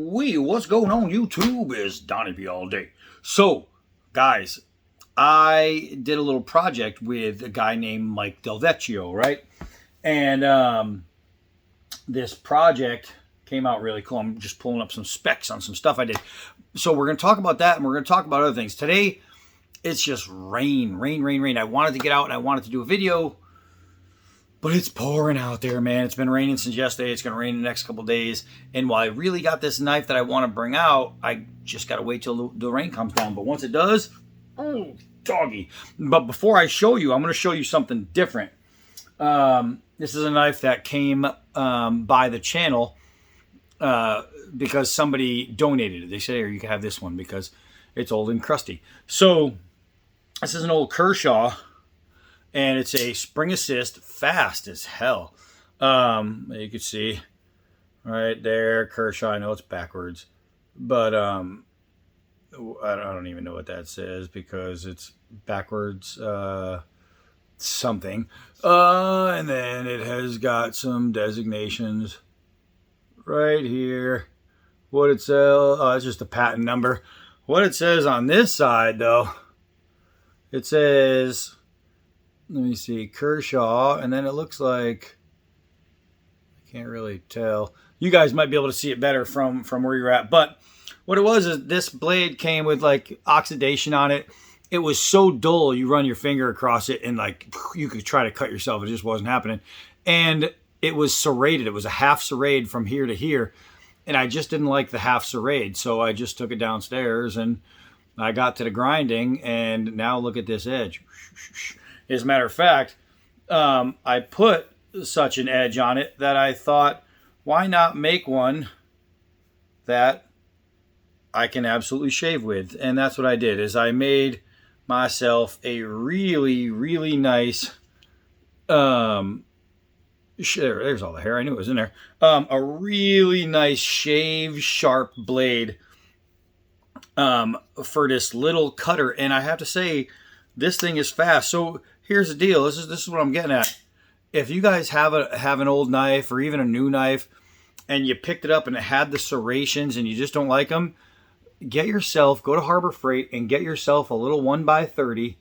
What's going on YouTube? Is Donnie B all day. So, guys, I did a little project with a guy named Mike Del Vecchio, right? And this project came out really cool. I'm just pulling up some specs on some stuff I did. So we're going to talk about that, and we're going to talk about other things. Today, it's just rain. I wanted to get out, and I wanted to do a video, but it's pouring out there, man. It's been raining since yesterday. It's going to rain in the next couple days. And while I really got this knife that I want to bring out, I just got to wait till the rain comes down. But once it does, oh, doggy. But before I show you, I'm going to show you something different. This is a knife that came by the channel because somebody donated it. They said, here, you can have this one because it's old and crusty. So this is an old Kershaw. And it's a spring assist, fast as hell. You can see right there, Kershaw. I know it's backwards, but I don't even know what that says because it's backwards something. And then it has got some designations right here. What it says, it's just a patent number. What it says on this side, though, it says, let me see, Kershaw, and then it looks like, I can't really tell. You guys might be able to see it better from where you're at. But what it was is this blade came with like oxidation on it. It was so dull, you run your finger across it and like you could try to cut yourself. It just wasn't happening. And it was serrated. It was a half serrade from here to here. And I just didn't like the half serrade. So I just took it downstairs and I got to the grinding. And now look at this edge. As a matter of fact, I put such an edge on it that I thought, why not make one that I can absolutely shave with? And that's what I did, is I made myself a really, really nice, there's all the hair, I knew it was in there, a really nice shave sharp blade for this little cutter. And I have to say, this thing is fast. So here's the deal. This is what I'm getting at. If you guys have an old knife or even a new knife and you picked it up and it had the serrations and you just don't like them, go to Harbor Freight and get yourself a little 1x30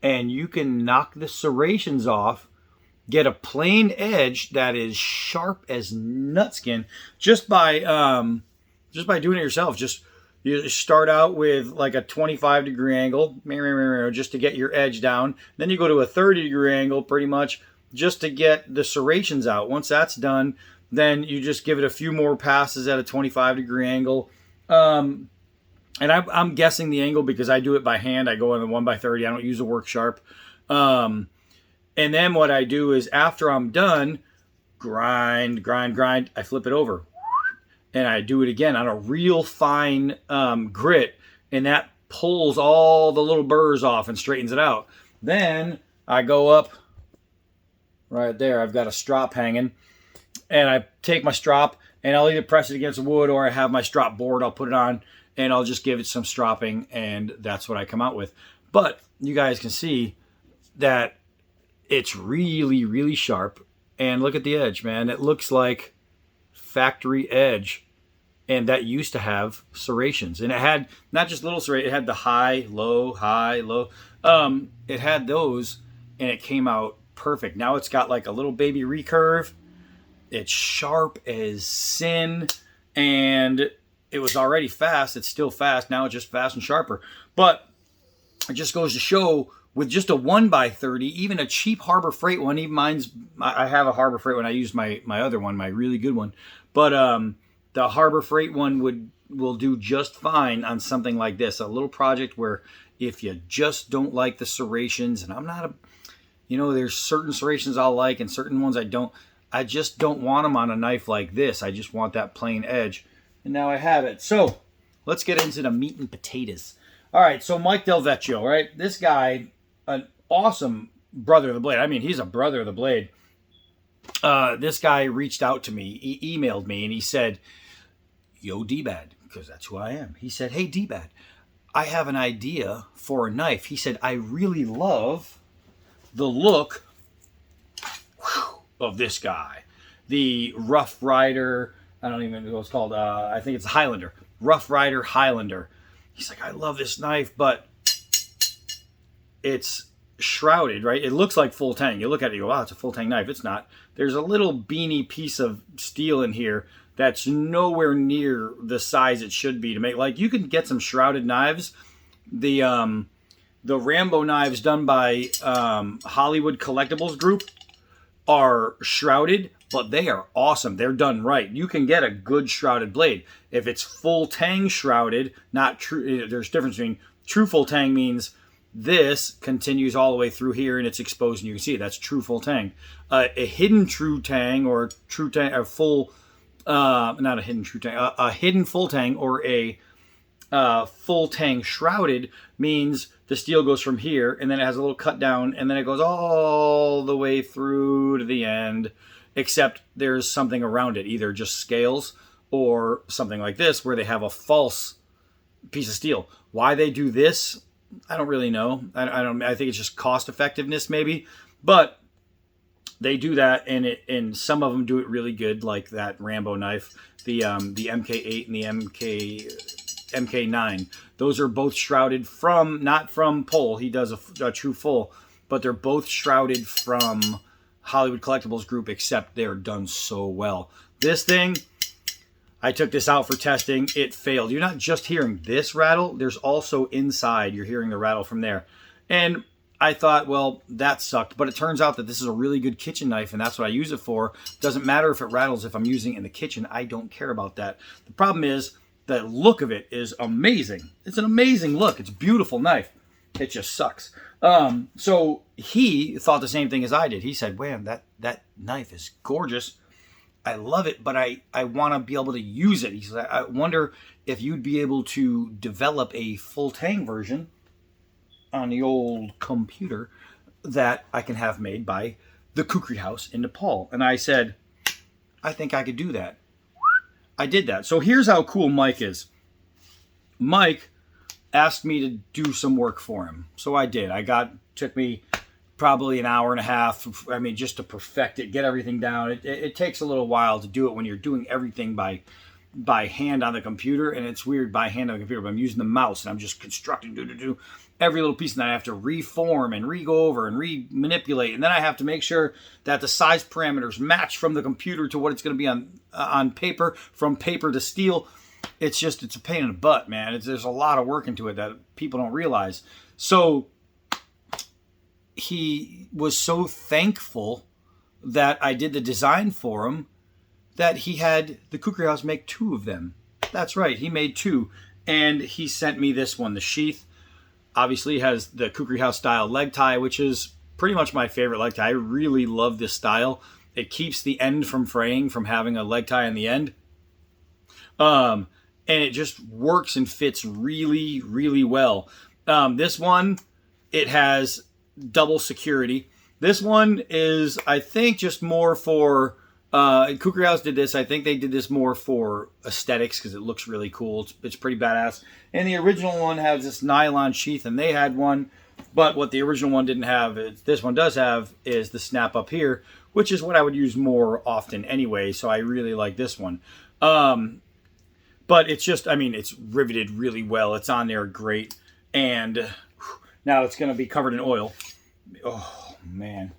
and you can knock the serrations off, get a plain edge that is sharp as nutskin just by doing it yourself. You start out with like a 25-degree angle, just to get your edge down. Then you go to a 30-degree angle, pretty much, just to get the serrations out. Once that's done, then you just give it a few more passes at a 25-degree angle. And I'm guessing the angle because I do it by hand. I go in the 1x30. I don't use a work sharp. And then what I do is after I'm done, grind. I flip it over. And I do it again on a real fine grit, and that pulls all the little burrs off and straightens it out. Then I go up right there. I've got a strop hanging, and I take my strop, and I'll either press it against the wood or I have my strop board. I'll put it on, and I'll just give it some stropping, and that's what I come out with. But you guys can see that it's really, really sharp. And look at the edge, man. It looks like factory edge, and that used to have serrations, and it had not just little serrations, it had the high low. It had those, and it came out perfect. Now it's got like a little baby recurve. It's sharp as sin, and it was already fast. It's still fast. Now it's just fast and sharper. But it just goes to show, with just a 1x30, even a cheap Harbor Freight one, even I have a Harbor Freight one. I use my other one, my really good one. But the Harbor Freight one will do just fine on something like this. A little project where if you just don't like the serrations, and I'm not there's certain serrations I'll like and certain ones I don't. I just don't want them on a knife like this. I just want that plain edge. And now I have it. So let's get into the meat and potatoes. All right, so Mike Del Vecchio, right? This guy, an awesome brother of the blade. I mean, he's a brother of the blade. This guy reached out to me. He emailed me, and he said, yo, D-Bad, because that's who I am. He said, hey, D-Bad, I have an idea for a knife. He said, I really love the look of this guy. The Rough Rider I don't even know what it's called. I think it's Highlander. Rough Rider Highlander. He's like, I love this knife, but it's shrouded, right? It looks like full tang. You look at it, you go, wow, it's a full tang knife. It's not. There's a little beanie piece of steel in here that's nowhere near the size it should be to make. Like, you can get some shrouded knives. The Rambo knives done by Hollywood Collectibles Group are shrouded, but they are awesome. They're done right. You can get a good shrouded blade. If it's full tang shrouded, not true. There's a difference between true full tang means this continues all the way through here and it's exposed and you can see it. That's true full tang. A hidden true tang or true tang, a full, not a hidden true tang, a hidden full tang or a full tang shrouded means the steel goes from here and then it has a little cut down and then it goes all the way through to the end, except there's something around it, either just scales or something like this where they have a false piece of steel. Why they do this, I don't really know. I think it's just cost effectiveness maybe, but they do that, and some of them do it really good, like that Rambo knife, the MK8 and the MK9. Those are both shrouded from, not from Pole. He does a true full, but they're both shrouded from Hollywood Collectibles Group, except they're done so well. This thing, I took this out for testing. It failed. You're not just hearing this rattle. There's also inside, you're hearing the rattle from there. And I thought, well, that sucked. But it turns out that this is a really good kitchen knife, and that's what I use it for. Doesn't matter if it rattles if I'm using it in the kitchen. I don't care about that. The problem is, the look of it is amazing. It's an amazing look. It's a beautiful knife. It just sucks. So he thought the same thing as I did. He said, "Man, that knife is gorgeous. I love it, but I want to be able to use it." He said, "I wonder if you'd be able to develop a full tang version on the old computer that I can have made by the Kukri House in Nepal." And I said, "I think I could do that." I did that. So here's how cool Mike is. Mike asked me to do some work for him. So I did. Took me probably an hour and a half. I mean, just to perfect it, get everything down. It takes a little while to do it when you're doing everything by hand on the computer. And it's weird by hand on the computer, but I'm using the mouse and I'm just constructing, every little piece, and then I have to reform and re-go over and re-manipulate, and then I have to make sure that the size parameters match from the computer to what it's going to be on paper, from paper to steel. It's a pain in the butt, man. There's a lot of work into it that people don't realize. So he was so thankful that I did the design for him that he had the Kukri House make 2 of them. That's right, he made 2, and he sent me this one, the sheath. Obviously has the Kukri House style leg tie, which is pretty much my favorite leg tie. I really love this style. It keeps the end from fraying from having a leg tie on the end. And it just works and fits really, really well. This one, it has double security. This one is, I think, just more for... Kukri House did this. I think they did this more for aesthetics because it looks really cool. It's pretty badass. And the original one has this nylon sheath, and they had one. But what the original one didn't have, this one does have, is the snap up here, which is what I would use more often anyway. So I really like this one. But it's just, I mean, it's riveted really well. It's on there great. And now it's going to be covered in oil. Oh, man.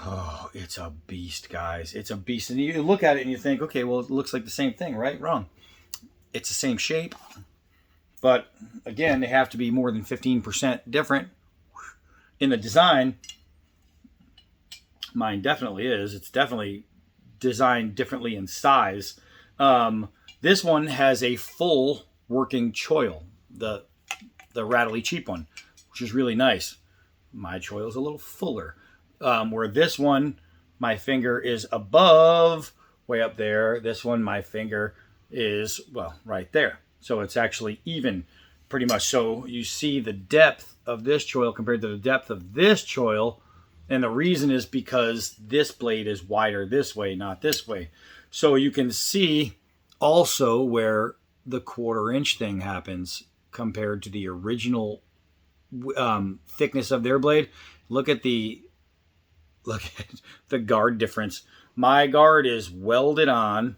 Oh, it's a beast, guys. It's a beast. And you look at it and you think, okay, well, it looks like the same thing, right? Wrong. It's the same shape. But, again, they have to be more than 15% different in the design. Mine definitely is. It's definitely designed differently in size. This one has a full working choil, the rattly cheap one, which is really nice. My choil is a little fuller. Where this one, my finger is above, way up there. This one, my finger is, well, right there. So it's actually even, pretty much. So you see the depth of this choil compared to the depth of this choil. And the reason is because this blade is wider this way, not this way. So you can see also where the 1/4 inch thing happens compared to the original thickness of their blade. Look at the guard difference. My guard is welded on,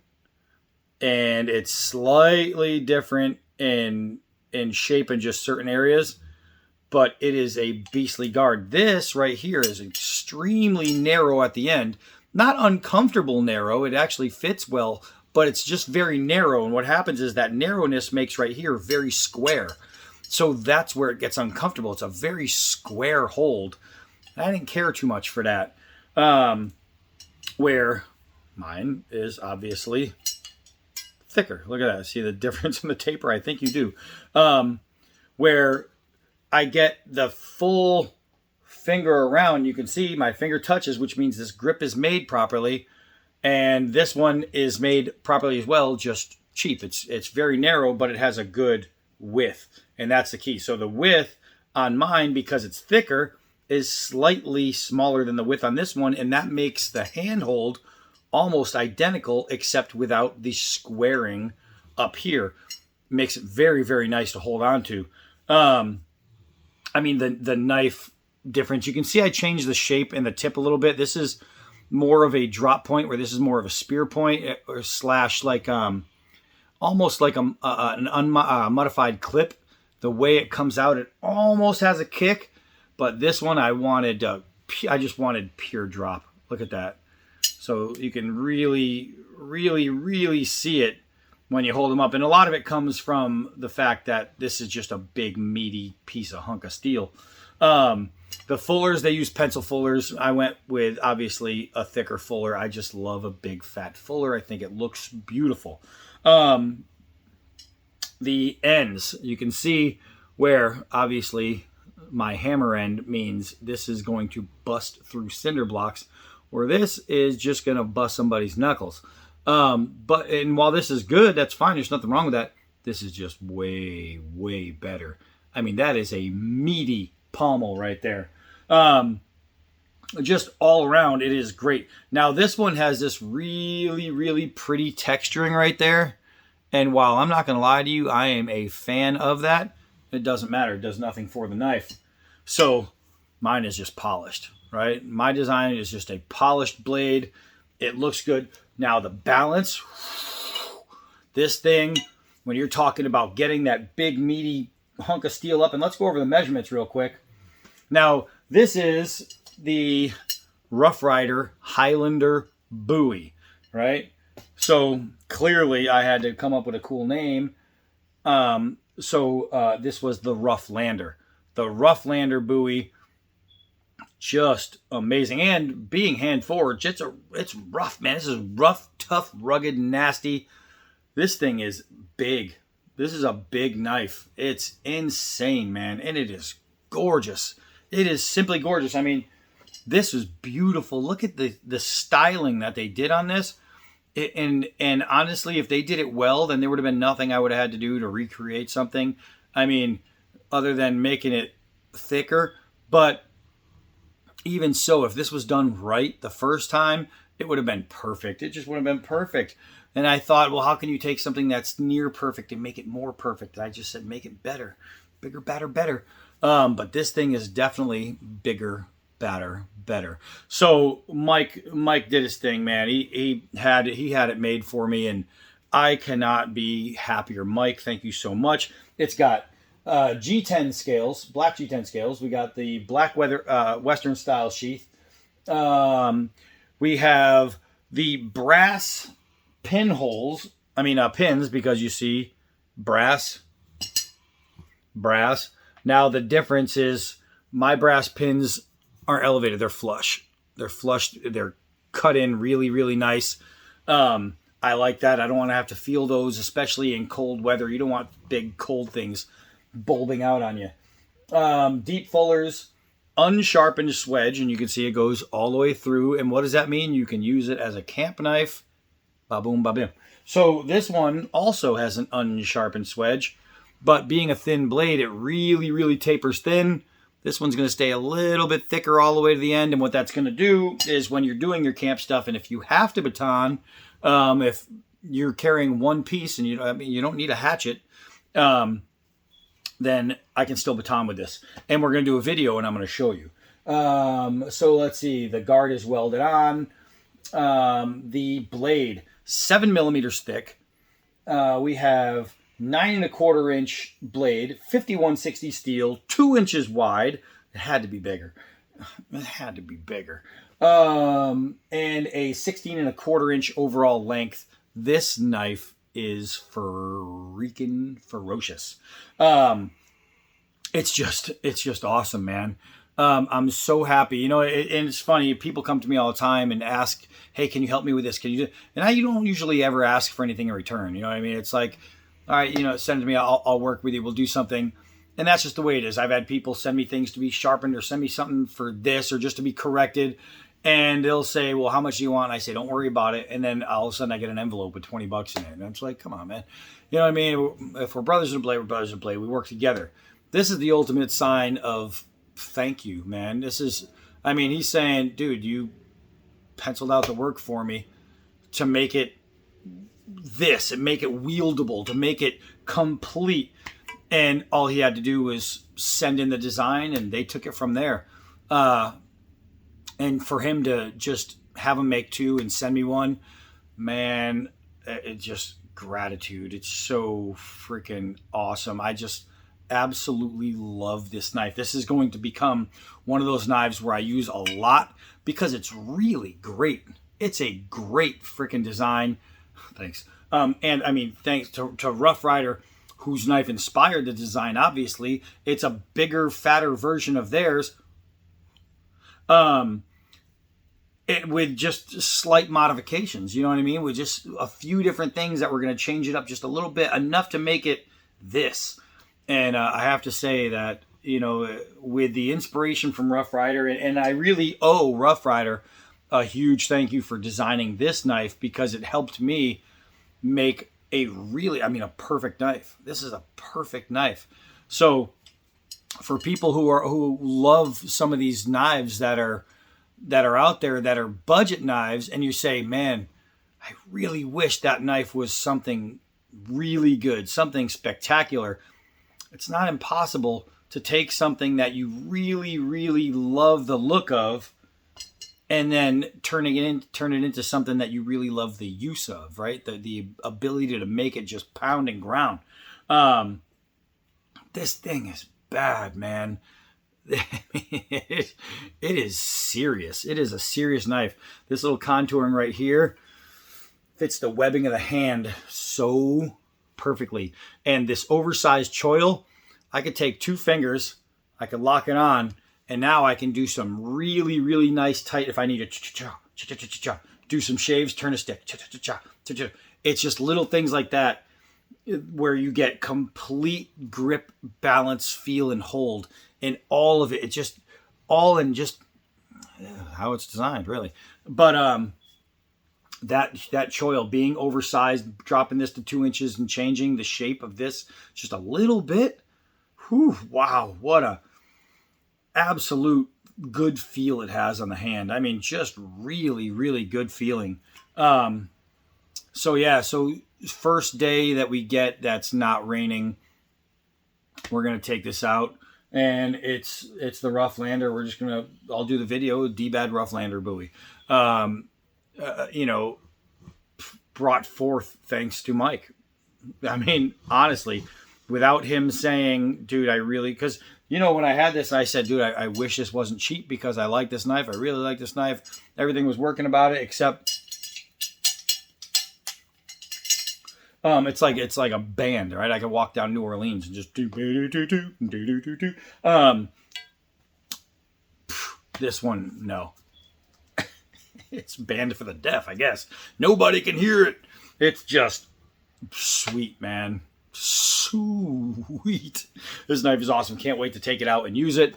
and it's slightly different in shape in just certain areas, but it is a beastly guard. This right here is extremely narrow at the end. Not uncomfortable narrow. It actually fits well, but it's just very narrow. And what happens is that narrowness makes right here very square. So that's where it gets uncomfortable. It's a very square hold. I didn't care too much for that. Where mine is obviously thicker. Look at that. See the difference in the taper? I think you do. Where I get the full finger around, you can see my finger touches, which means this grip is made properly. And this one is made properly as well, just cheap. It's very narrow, but it has a good width. And that's the key. So the width on mine, because it's thicker, is slightly smaller than the width on this one. And that makes the handhold almost identical, except without the squaring up here. Makes it very, very nice to hold on to. I mean, the knife difference. You can see I changed the shape and the tip a little bit. This is more of a drop point, where this is more of a spear point, or slash like almost like an unmodified clip. The way it comes out, it almost has a kick, but this one I just wanted pure drop. Look at that. So you can really, really, really see it when you hold them up. And a lot of it comes from the fact that this is just a big, meaty piece of hunk of steel. The fullers, they use pencil fullers. I went with, obviously, a thicker fuller. I just love a big, fat fuller. I think it looks beautiful. The ends, you can see where, obviously, my hammer end means this is going to bust through cinder blocks, where this is just going to bust somebody's knuckles. And while this is good, that's fine. There's nothing wrong with that. This is just way, way better. I mean, that is a meaty pommel right there. Just all around, it is great. Now, this one has this really, really pretty texturing right there. And while I'm not going to lie to you, I am a fan of that. It doesn't matter. It does nothing for the knife. So mine is just polished, right? My design is just a polished blade. It looks good. Now, the balance, this thing, when you're talking about getting that big, meaty hunk of steel up, and let's go over the measurements real quick. Now, this is the Rough Rider Highlander Bowie, right? So clearly I had to come up with a cool name. This was the Roughlander. The Roughlander Bowie, just amazing. And being hand forged, it's rough, man. This is rough, tough, rugged, nasty. This thing is big. This is a big knife. It's insane, man. And it is gorgeous. It is simply gorgeous. I mean, this is beautiful. Look at the styling that they did on this. And honestly, if they did it well, then there would have been nothing I would have had to do to recreate something. I mean, other than making it thicker. But even so, if this was done right the first time, it would have been perfect. It just would have been perfect. And I thought, well, how can you take something that's near perfect and make it more perfect? And I just said, make it better. Bigger, badder, better. But this thing is definitely bigger, badder, better. So Mike did his thing, man. He had it made for me, and I cannot be happier. Mike, thank you so much. It's got G10 scales, black G10 scales. We got the black Western style sheath. We have the brass pinholes. I mean pins, because you see brass. Now the difference is my brass pins aren't elevated. They're flush. They're flush. They're cut in really, really nice. I like that. I don't want to have to feel those, especially in cold weather. You don't want big cold things bulbing out on you. Deep fullers, unsharpened swedge, and you can see it goes all the way through. And what does that mean? You can use it as a camp knife. Ba-boom, ba-bim. So this one also has an unsharpened swedge, but being a thin blade, it really, really tapers thin. This one's going to stay a little bit thicker all the way to the end. And what that's going to do is when you're doing your camp stuff, and if you have to baton, if you're carrying one piece and you don't need a hatchet, then I can still baton with this. And we're going to do a video and I'm going to show you. So let's see. The guard is welded on. The blade, 7 millimeters thick. We have 9¼ inch blade, 5160 steel, 2 inches wide. It had to be bigger. It had to be bigger. And a 16¼ inch overall length. This knife is freaking ferocious. It's just awesome, man. I'm so happy. You know, and it's funny. People come to me all the time and ask, "Hey, can you help me with this? Can you do?" And you don't usually ever ask for anything in return. You know what I mean? It's like, all right, you know, send it to me. I'll work with you. We'll do something. And that's just the way it is. I've had people send me things to be sharpened or send me something for this or just to be corrected. And they'll say, well, how much do you want? And I say, don't worry about it. And then all of a sudden I get an envelope with $20 in it. And I'm just like, come on, man. You know what I mean? If we're brothers in play, we're brothers in play. We work together. This is the ultimate sign of thank you, man. This is, I mean, he's saying, dude, you penciled out the work for me to make it this and make it wieldable, to make it complete. And all he had to do was send in the design and they took it from there. And for him to just have him make two and send me one, man, it just gratitude. It's so freaking awesome. I just absolutely love this knife. This is going to become one of those knives where I use a lot because it's really great. It's a great freaking design. Thanks. And I mean, thanks to Rough Rider, whose knife inspired the design, obviously. It's a bigger, fatter version of theirs. With just slight modifications, you know what I mean? With just a few different things that we're going to change it up just a little bit, enough to make it this. And I have to say that, you know, with the inspiration from Rough Rider, and I really owe Rough Rider a huge thank you for designing this knife because it helped me make a perfect knife. This is a perfect knife. So for people who love some of these knives that are out there that are budget knives, and you say, man, I really wish that knife was something really good, something spectacular. It's not impossible to take something that you really, really love the look of and then turn it into something that you really love the use of, right? The ability to make it just pound and ground. This thing is bad, man. It is serious. It is a serious knife. This little contouring right here fits the webbing of the hand so perfectly. And this oversized choil, I could take 2 fingers, I could lock it on, and now I can do some really, really nice tight, if I need to do some shaves, turn a stick. It's just little things like that where you get complete grip, balance, feel, and hold. And all of it, it's just all in just how it's designed, really. But that choil being oversized, dropping this to 2 inches and changing the shape of this just a little bit. Whew, wow, what a absolute good feel it has on the hand. I mean, just really, really good feeling. So yeah, so first day that we get that's not raining, we're gonna take this out. And it's the Roughlander. We're just gonna, I'll do the video, D-Bad Roughlander Bowie. You know, brought forth thanks to Mike. I mean, honestly, without him saying, dude, I really, because, you know, when I had this, I said, dude, I wish this wasn't cheap because I like this knife. I really like this knife. Everything was working about it except it's like a band, right? I could walk down New Orleans and just do. This one, no. It's banned for the deaf, I guess. Nobody can hear it. It's just sweet, man. Sweet. This knife is awesome. Can't wait to take it out and use it.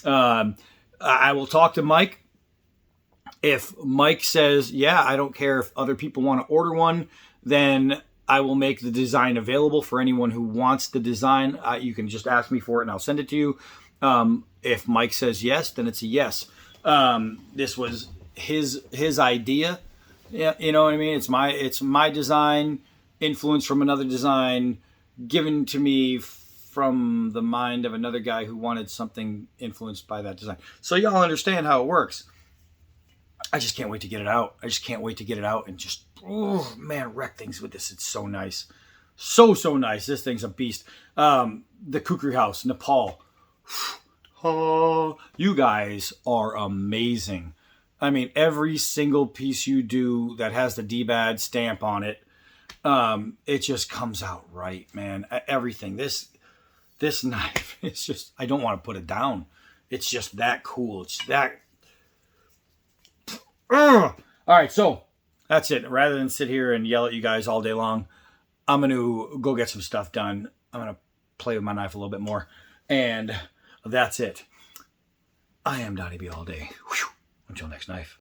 I will talk to Mike. If Mike says, yeah, I don't care if other people want to order one, then I will make the design available for anyone who wants the design. You can just ask me for it and I'll send it to you. If Mike says yes, then it's a yes. This was his idea. Yeah, you know what I mean? It's my design, influence from another design, given to me from the mind of another guy who wanted something influenced by that design. So y'all understand how it works. I just can't wait to get it out. I just can't wait to get it out and just, oh man, wreck things with this. It's so nice. So nice. This thing's a beast. The Kukri House, Nepal. Oh, you guys are amazing. I mean, every single piece you do that has the D-Bad stamp on it, it just comes out right, man. Everything. This knife, it's just, I don't want to put it down. It's just that cool. It's that. All right, so that's it. Rather than sit here and yell at you guys all day long, I'm going to go get some stuff done. I'm going to play with my knife a little bit more. And that's it. I am Donnie B all day. Whew. Until next knife.